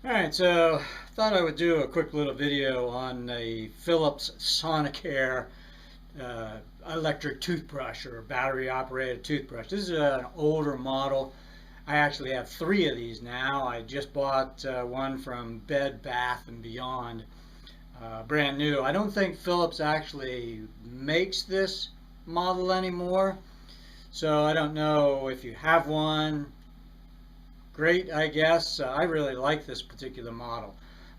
Alright, so I thought I would do a quick little video on a Philips Sonicare uh, electric toothbrush or battery operated toothbrush. This is an older model. I actually have three of these now. I just bought one from Bed Bath and Beyond, brand new. I don't think Philips actually makes this model anymore, so I don't know if you have one. Great, I guess. I really like this particular model,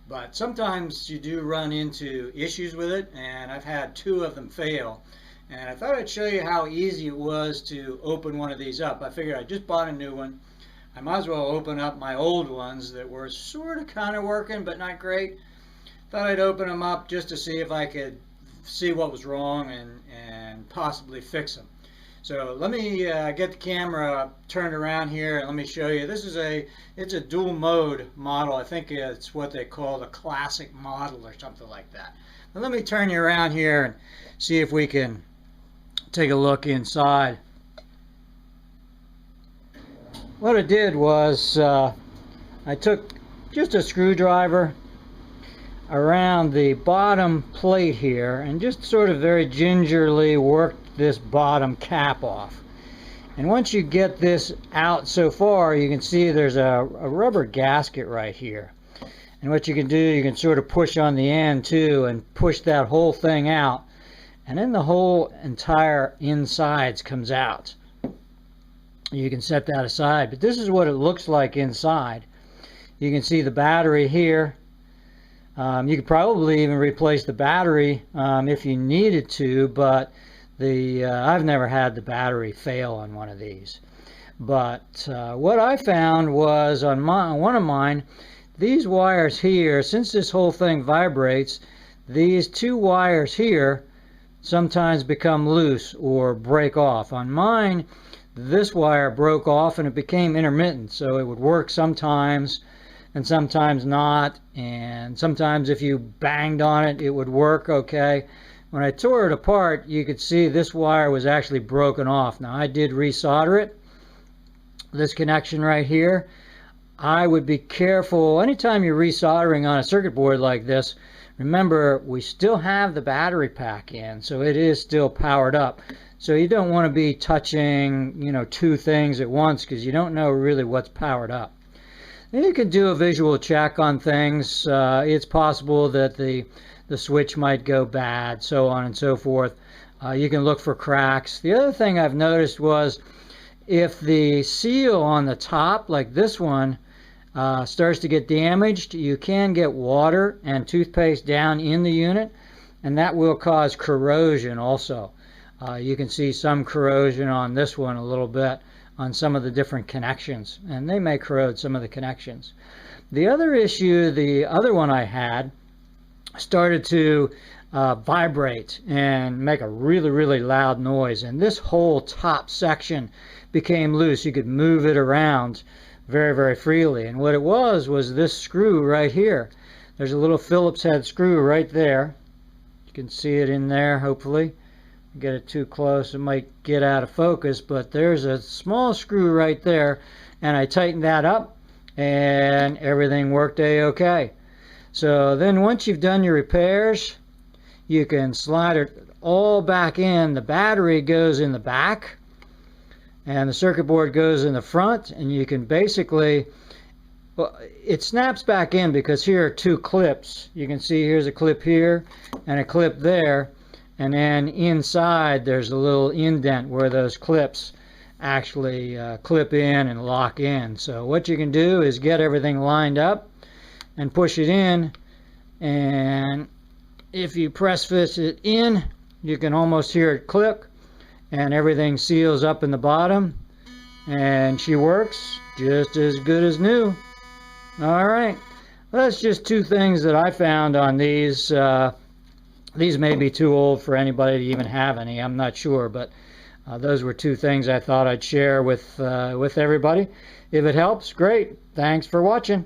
but sometimes you do run into issues with it, and I've had two of them fail. And I thought I'd show you how easy it was to open one of these up. I figured I just bought a new one. I might as well open up my old ones that were sort of kind of working, but not great. Thought I'd open them up just to see if I could see what was wrong and possibly fix them. So let me get the camera turned around here and let me show you. It's a dual mode model. I think it's what they call the classic model or something like that. But let me turn you around here and see if we can take a look inside. What I did was I took just a screwdriver around the bottom plate here and just sort of very gingerly worked this bottom cap off. And once you get this out so far, you can see there's a rubber gasket right here. And what you can do, you can sort of push on the end too and push that whole thing out. And then the whole entire insides comes out. You can set that aside. But this is what it looks like inside. You can see the battery here. You could probably even replace the battery if you needed to, but I've never had the battery fail on one of these. But what I found was on one of mine, these wires here, since this whole thing vibrates, these two wires here sometimes become loose or break off. On mine, this wire broke off and it became intermittent, so it would work sometimes and sometimes not, and sometimes if you banged on it, it would work okay. When I tore it apart, you could see this wire was actually broken off. Now I did resolder it, this connection right here. I would be careful anytime you're resoldering on a circuit board like this. Remember, we still have the battery pack in, so it is still powered up. So you don't want to be touching, two things at once because you don't know really what's powered up. Then you can do a visual check on things. It's possible that the switch might go bad, so on and so forth. You can look for cracks. The other thing I've noticed was if the seal on the top, like this one, starts to get damaged, you can get water and toothpaste down in the unit, and that will cause corrosion also. You can see some corrosion on this one a little bit on some of the different connections, and they may corrode some of the connections. The other issue, the other one I had, started to vibrate and make a really, really loud noise, and this whole top section became loose. You could move it around very, very freely, and what it was this screw right here. There's a little Phillips head screw right there. You can see it in there, hopefully. Get it too close, it might get out of focus, but there's a small screw right there, and I tightened that up and everything worked a-okay. So then once you've done your repairs, you can slide it all back in. The battery goes in the back and the circuit board goes in the front, and you can basically, well, it snaps back in because here are two clips. You can see here's a clip here and a clip there. And then inside there's a little indent where those clips actually clip in and lock in. So what you can do is get everything lined up and push it in, and if you press fit it in, you can almost hear it click, and everything seals up in the bottom, and she works just as good as new. All right, well, that's just two things that I found on these. These may be too old for anybody to even have any, I'm not sure, but those were two things I thought I'd share with everybody. If it helps, great. Thanks for watching.